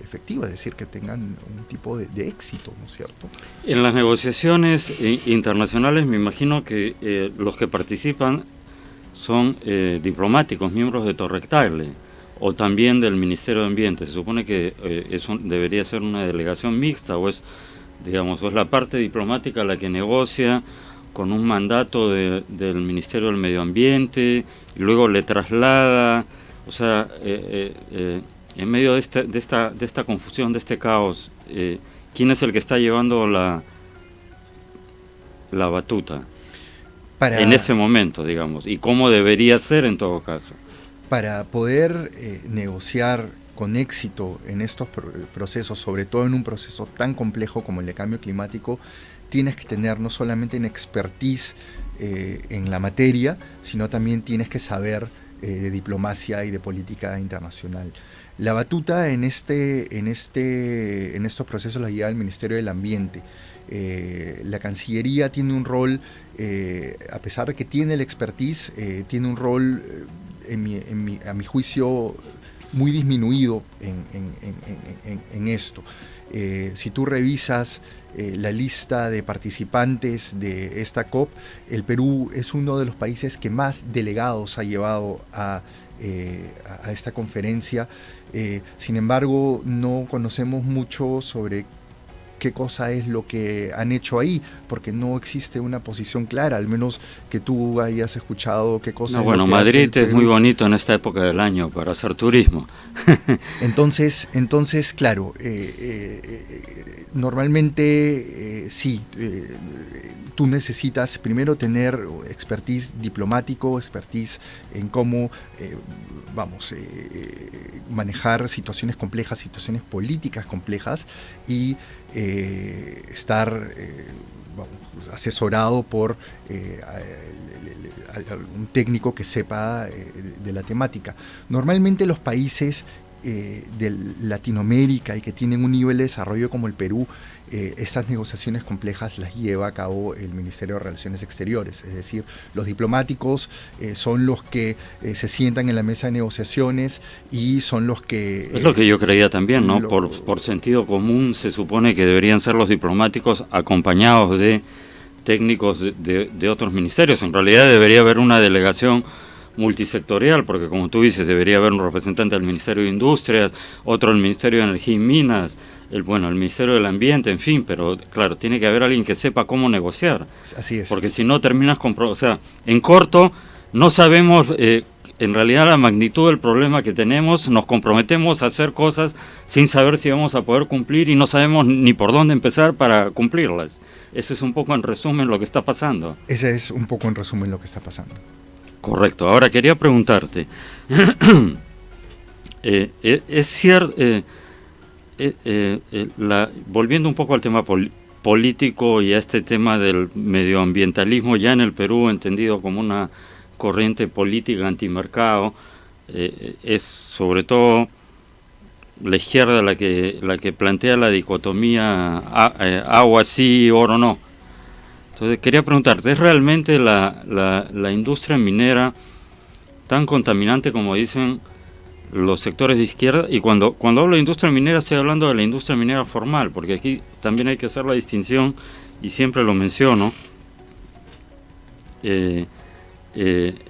efectiva, es decir, que tengan un tipo de éxito, ¿no es cierto? En las negociaciones internacionales me imagino que los que participan son diplomáticos, miembros de Torrectable. o también del Ministerio de Ambiente? Se supone que debería ser una delegación mixta, o es, digamos, o es la parte diplomática la que negocia con un mandato del Ministerio del Medio Ambiente y luego le traslada, o sea, en medio de esta confusión, de este caos, ¿quién es el que está llevando la batuta en ese momento, digamos, y cómo debería ser en todo caso? Para poder negociar con éxito en estos procesos, sobre todo en un proceso tan complejo como el de cambio climático, tienes que tener no solamente una expertise en la materia, sino también tienes que saber de diplomacia y de política internacional. La batuta en estos procesos la lleva el Ministerio del Ambiente. La Cancillería tiene un rol, a pesar de que tiene la expertise, tiene un rol, a mi juicio, muy disminuido en esto. Si tú revisas la lista de participantes de esta COP, el Perú es uno de los países que más delegados ha llevado a esta conferencia. Sin embargo, no conocemos mucho sobre qué cosa es lo que han hecho ahí, porque no existe una posición clara, al menos que tú hayas escuchado qué cosa es bueno, lo que Madrid hace el es muy bonito en esta época del año para hacer turismo. Entonces claro, normalmente sí, tú necesitas primero tener expertise diplomático, expertise en cómo manejar situaciones complejas, situaciones políticas complejas, y estar asesorado por un técnico que sepa de la temática. Normalmente los países de Latinoamérica y que tienen un nivel de desarrollo como el Perú, estas negociaciones complejas las lleva a cabo el Ministerio de Relaciones Exteriores, es decir, los diplomáticos son los que se sientan en la mesa de negociaciones y son los que... es lo que yo creía también, ¿no? Por sentido común se supone que deberían ser los diplomáticos acompañados de técnicos de otros ministerios. En realidad debería haber una delegación multisectorial, porque como tú dices, debería haber un representante del Ministerio de Industrias, otro del Ministerio de Energía y Minas, el Ministerio del Ambiente, en fin, pero claro, tiene que haber alguien que sepa cómo negociar. Así es. Porque si no terminas con... O sea, en corto, no sabemos en realidad la magnitud del problema que tenemos, nos comprometemos a hacer cosas sin saber si vamos a poder cumplir y no sabemos ni por dónde empezar para cumplirlas. Eso es un poco en resumen lo que está pasando. Ese es un poco en resumen lo que está pasando. Correcto. Ahora quería preguntarte, es cierto, volviendo un poco al tema político y a este tema del medioambientalismo ya en el Perú, entendido como una corriente política antimercado, es sobre todo la izquierda la que plantea la dicotomía agua sí, oro no. Entonces quería preguntarte, ¿es realmente la industria minera tan contaminante como dicen los sectores de izquierda? Y cuando hablo de industria minera estoy hablando de la industria minera formal, porque aquí también hay que hacer la distinción, y siempre lo menciono.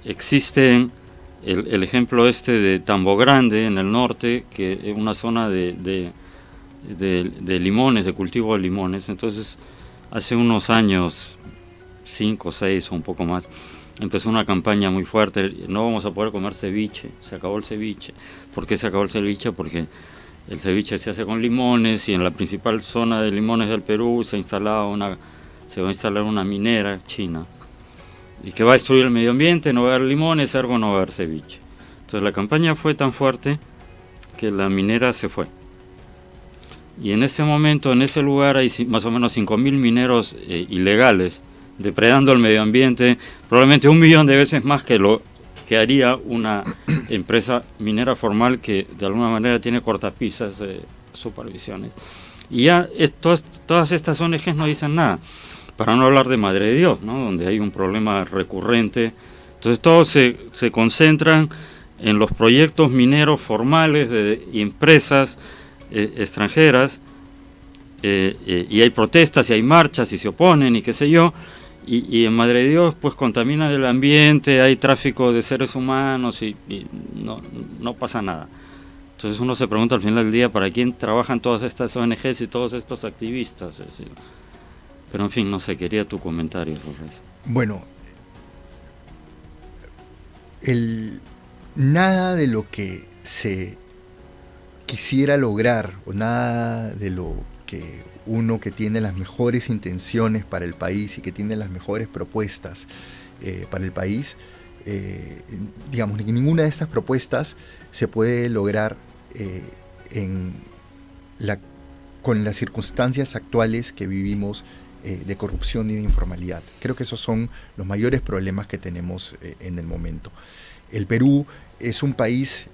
Existen el ejemplo de Tambo Grande en el norte, que es una zona de limones, de cultivo de limones. Entonces hace unos años, 5, 6 o un poco más, empezó una campaña muy fuerte: no vamos a poder comer ceviche, se acabó el ceviche. ¿Por qué se acabó el ceviche? Porque el ceviche se hace con limones, y en la principal zona de limones del Perú se va a instalar una minera china, y que va a destruir el medio ambiente, no va a haber limones, ergo no va a haber ceviche. Entonces la campaña fue tan fuerte que la minera se fue. Y en ese momento, en ese lugar, hay más o menos 5.000 mineros ilegales, depredando el medio ambiente, probablemente 1 millón de veces más que lo que haría una empresa minera formal que de alguna manera tiene cortapisas, supervisiones. Y ya todas estas ONGs no dicen nada, para no hablar de Madre de Dios, ¿no? Donde hay un problema recurrente. Entonces todos se concentran en los proyectos mineros formales de empresas extranjeras, y hay protestas y hay marchas y se oponen y qué sé yo, y en Madre de Dios pues contaminan el ambiente, hay tráfico de seres humanos y no pasa nada. Entonces uno se pregunta al final del día para quién trabajan todas estas ONGs y todos estos activistas. Es decir, pero en fin, no sé, quería tu comentario sobre eso. Bueno, nada de lo que se quisiera lograr o nada de lo que uno que tiene las mejores intenciones para el país y que tiene las mejores propuestas para el país, digamos, ninguna de estas propuestas se puede lograr con las circunstancias actuales que vivimos de corrupción y de informalidad. Creo que esos son los mayores problemas que tenemos en el momento. El Perú es un país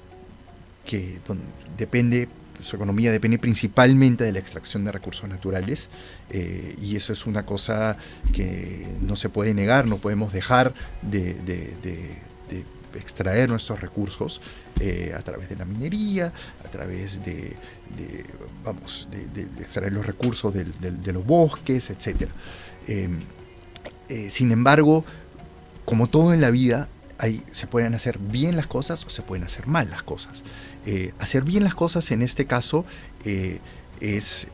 que su economía depende principalmente de la extracción de recursos naturales, y eso es una cosa que no se puede negar. No podemos dejar de extraer nuestros recursos a través de la minería, a través de extraer los recursos de los bosques, etc. Sin embargo, como todo en la vida, se pueden hacer bien las cosas o se pueden hacer mal las cosas. Hacer bien las cosas en este caso es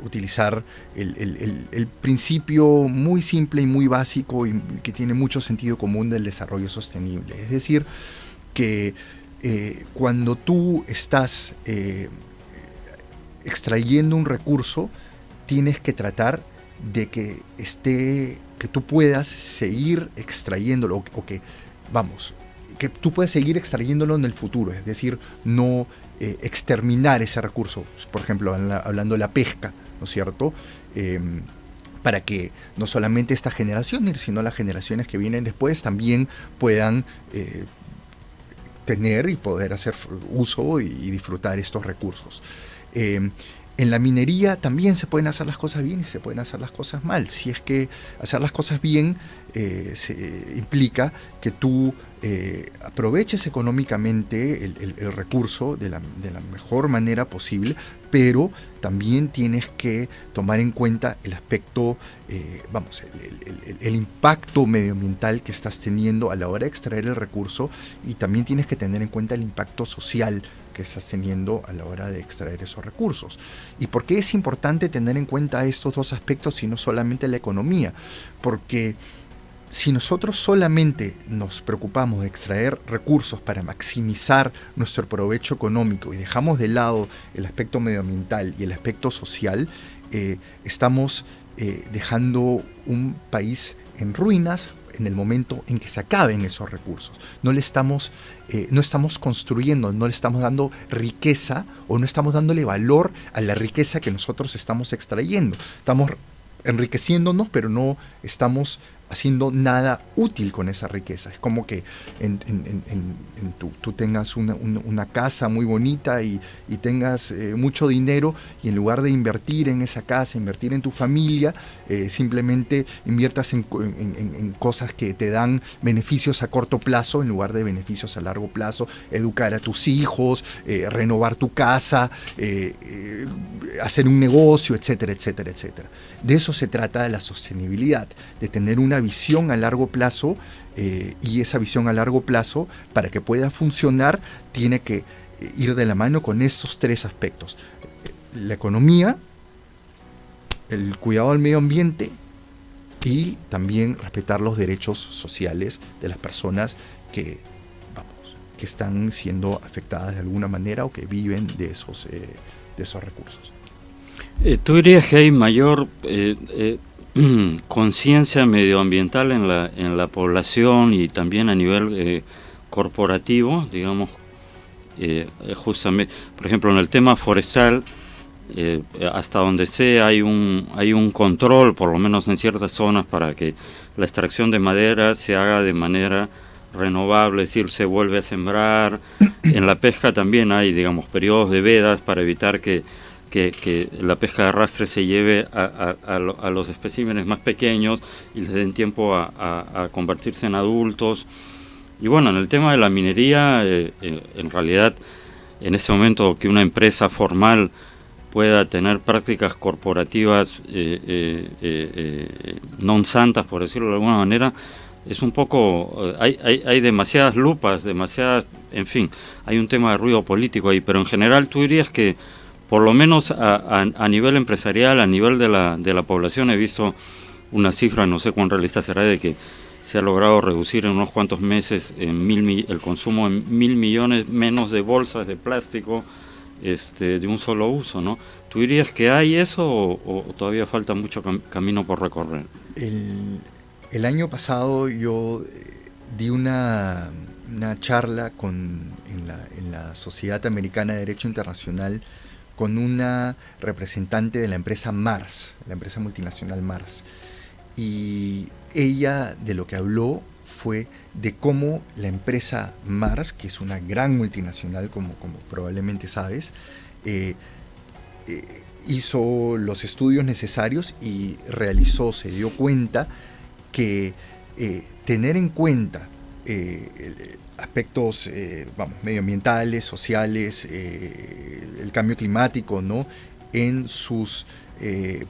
utilizar el principio muy simple y muy básico y que tiene mucho sentido común del desarrollo sostenible. Es decir, que cuando tú estás extrayendo un recurso, tienes que tratar de que tú puedas seguir extrayéndolo, o que tú puedas seguir extrayéndolo en el futuro, es decir, no exterminar ese recurso. Por ejemplo, hablando de la pesca, ¿no es cierto? Para que no solamente esta generación, sino las generaciones que vienen después también puedan tener y poder hacer uso y disfrutar estos recursos. En la minería también se pueden hacer las cosas bien y se pueden hacer las cosas mal. Si es que hacer las cosas bien implica que tú aproveches económicamente el recurso de la mejor manera posible, pero también tienes que tomar en cuenta el aspecto, el impacto medioambiental que estás teniendo a la hora de extraer el recurso, y también tienes que tener en cuenta el impacto social que estás teniendo a la hora de extraer esos recursos. ¿Y por qué es importante tener en cuenta estos dos aspectos y no solamente la economía? Porque si nosotros solamente nos preocupamos de extraer recursos para maximizar nuestro provecho económico y dejamos de lado el aspecto medioambiental y el aspecto social, estamos dejando un país en ruinas en el momento en que se acaben esos recursos. No estamos construyendo, no le estamos dando riqueza, o no estamos dándole valor a la riqueza que nosotros estamos extrayendo. Estamos enriqueciéndonos, pero no estamos haciendo nada útil con esa riqueza. Es como que tú tengas una casa muy bonita y tengas mucho dinero, y en lugar de invertir en esa casa, invertir en tu familia, simplemente inviertas en cosas que te dan beneficios a corto plazo en lugar de beneficios a largo plazo. Educar a tus hijos, renovar tu casa, hacer un negocio, etcétera, etcétera, etcétera. De eso se trata la sostenibilidad, de tener una visión a largo plazo, y esa visión a largo plazo, para que pueda funcionar, tiene que ir de la mano con esos tres aspectos: la economía, el cuidado del medio ambiente y también respetar los derechos sociales de las personas que están siendo afectadas de alguna manera o que viven de esos recursos. ¿Tú dirías que hay mayor conciencia medioambiental en la población y también a nivel corporativo, digamos, justamente, por ejemplo, en el tema forestal, hasta donde sé hay un control, por lo menos en ciertas zonas, para que la extracción de madera se haga de manera renovable, es decir, se vuelve a sembrar. En la pesca también hay, digamos, periodos de vedas para evitar que la pesca de arrastre se lleve a los especímenes más pequeños y les den tiempo a convertirse en adultos. Y bueno, en el tema de la minería, en realidad, en ese momento que una empresa formal pueda tener prácticas corporativas non santas, por decirlo de alguna manera, es un poco, hay demasiadas lupas, en fin, hay un tema de ruido político ahí, pero en general tú dirías que por lo menos a nivel empresarial, a nivel de la población, he visto una cifra, no sé cuán realista será, de que se ha logrado reducir en unos cuantos meses el consumo en 1.000 millones menos de bolsas de plástico de un solo uso, ¿no? ¿Tú dirías que hay eso o todavía falta mucho camino por recorrer? El año pasado yo di una charla en la Sociedad Americana de Derecho Internacional con una representante de la empresa Mars, la empresa multinacional Mars. Y ella de lo que habló fue de cómo la empresa Mars, que es una gran multinacional, como probablemente sabes, hizo los estudios necesarios y se dio cuenta que tener en cuenta aspectos medioambientales, sociales, el cambio climático, ¿no?, en sus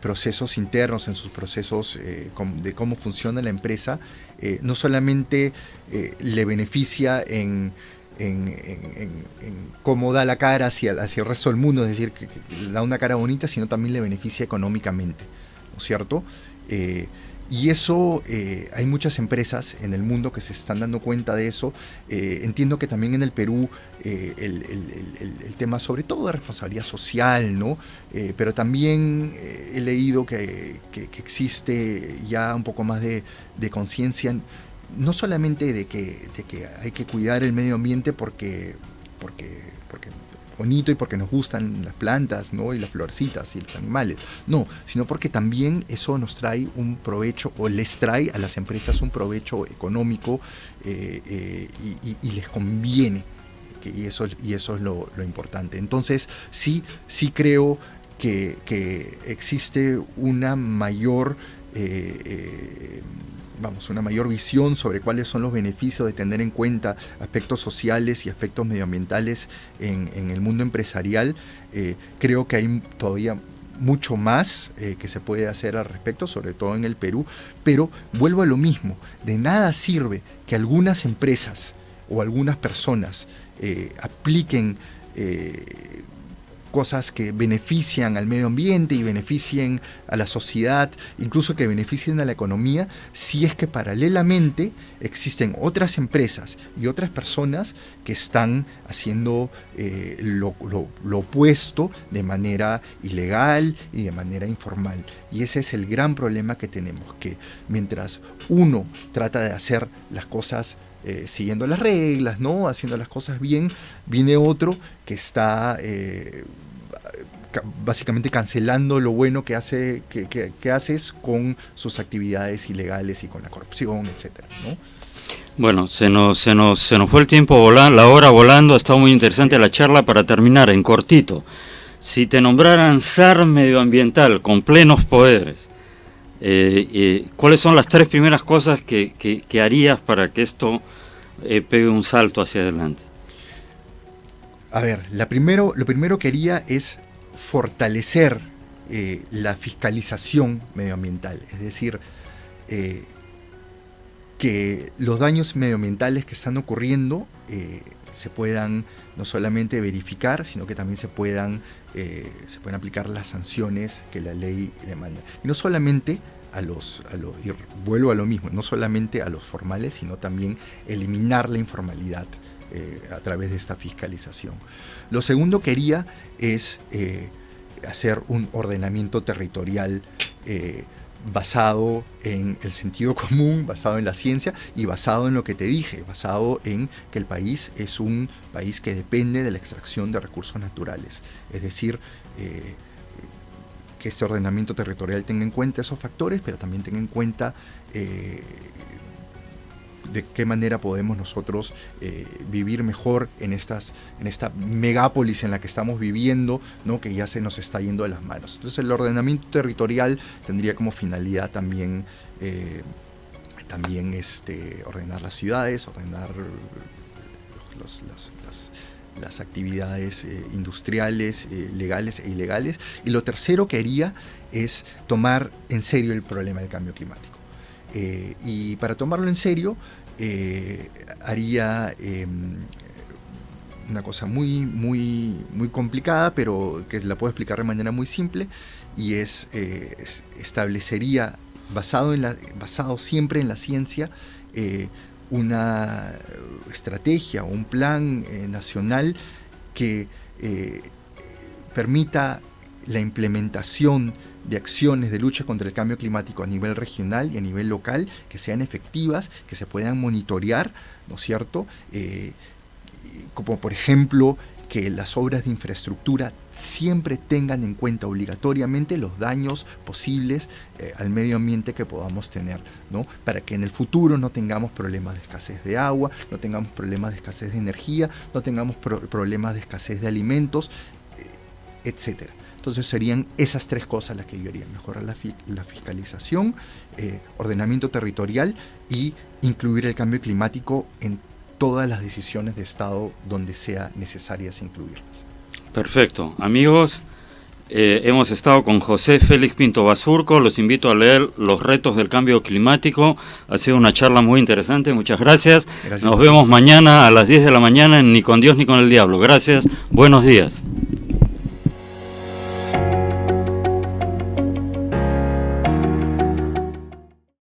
procesos internos, en sus procesos de cómo funciona la empresa, no solamente le beneficia en cómo da la cara hacia el resto del mundo, es decir, que da una cara bonita, sino también le beneficia económicamente, ¿no es cierto? Y eso, hay muchas empresas en el mundo que se están dando cuenta de eso. Entiendo que también en el Perú el tema sobre todo de responsabilidad social, ¿no? Pero también he leído que existe ya un poco más de conciencia, no solamente de que hay que cuidar el medio ambiente porque bonito y porque nos gustan las plantas, ¿no?, y las florecitas y los animales, no, sino porque también eso nos trae un provecho, o les trae a las empresas un provecho económico, y les conviene, y eso es lo importante. Entonces sí creo que existe una mayor una mayor visión sobre cuáles son los beneficios de tener en cuenta aspectos sociales y aspectos medioambientales en el mundo empresarial. Creo que hay todavía mucho más que se puede hacer al respecto, sobre todo en el Perú, pero vuelvo a lo mismo, de nada sirve que algunas empresas o algunas personas apliquen cosas que benefician al medio ambiente y beneficien a la sociedad, incluso que beneficien a la economía, si es que paralelamente existen otras empresas y otras personas que están haciendo lo opuesto de manera ilegal y de manera informal. Y ese es el gran problema que tenemos, que mientras uno trata de hacer las cosas siguiendo las reglas, ¿no?, haciendo las cosas bien, viene otro que está básicamente cancelando lo bueno que haces con sus actividades ilegales y con la corrupción, etcétera, ¿no? Bueno, se nos fue el tiempo volando, la hora volando. Ha estado muy interesante la charla. Para terminar, en cortito, si te nombraran zar medioambiental con plenos poderes, ¿cuáles son las 3 primeras cosas que harías para que esto pegue un salto hacia adelante? A ver, lo primero que haría es fortalecer la fiscalización medioambiental, es decir, que los daños medioambientales que están ocurriendo se puedan no solamente verificar, sino que también se pueden aplicar las sanciones que la ley demanda. Y no solamente y vuelvo a lo mismo, no solamente a los formales, sino también eliminar la informalidad a través de esta fiscalización. Lo segundo que haría es hacer un ordenamiento territorial basado en el sentido común, basado en la ciencia y basado en lo que te dije, basado en que el país es un país que depende de la extracción de recursos naturales. Es decir, que este ordenamiento territorial tenga en cuenta esos factores, pero también tenga en cuenta de qué manera podemos nosotros vivir mejor en esta megápolis en la que estamos viviendo, ¿no?, que ya se nos está yendo de las manos. Entonces el ordenamiento territorial tendría como finalidad también ordenar las ciudades, ordenar las actividades industriales, legales e ilegales. Y lo tercero que haría es tomar en serio el problema del cambio climático. Y para tomarlo en serio, haría una cosa muy complicada, pero que la puedo explicar de manera muy simple, y establecería, basado siempre en la ciencia, una estrategia, un plan nacional que permita la implementación de acciones de lucha contra el cambio climático a nivel regional y a nivel local, que sean efectivas, que se puedan monitorear, ¿no es cierto? Como por ejemplo, que las obras de infraestructura siempre tengan en cuenta obligatoriamente los daños posibles al medio ambiente que podamos tener, ¿no? Para que en el futuro no tengamos problemas de escasez de agua, no tengamos problemas de escasez de energía, no tengamos problemas de escasez de alimentos, etcétera. Entonces serían esas tres cosas las que yo haría: mejorar la fiscalización, ordenamiento territorial y incluir el cambio climático en todas las decisiones de Estado donde sea necesarias incluirlas. Perfecto. Amigos, hemos estado con José Félix Pinto Basurco. Los invito a leer Los retos del cambio climático. Ha sido una charla muy interesante. Muchas gracias. Nos vemos mañana a las 10 de la mañana en Ni con Dios ni con el Diablo. Gracias. Buenos días.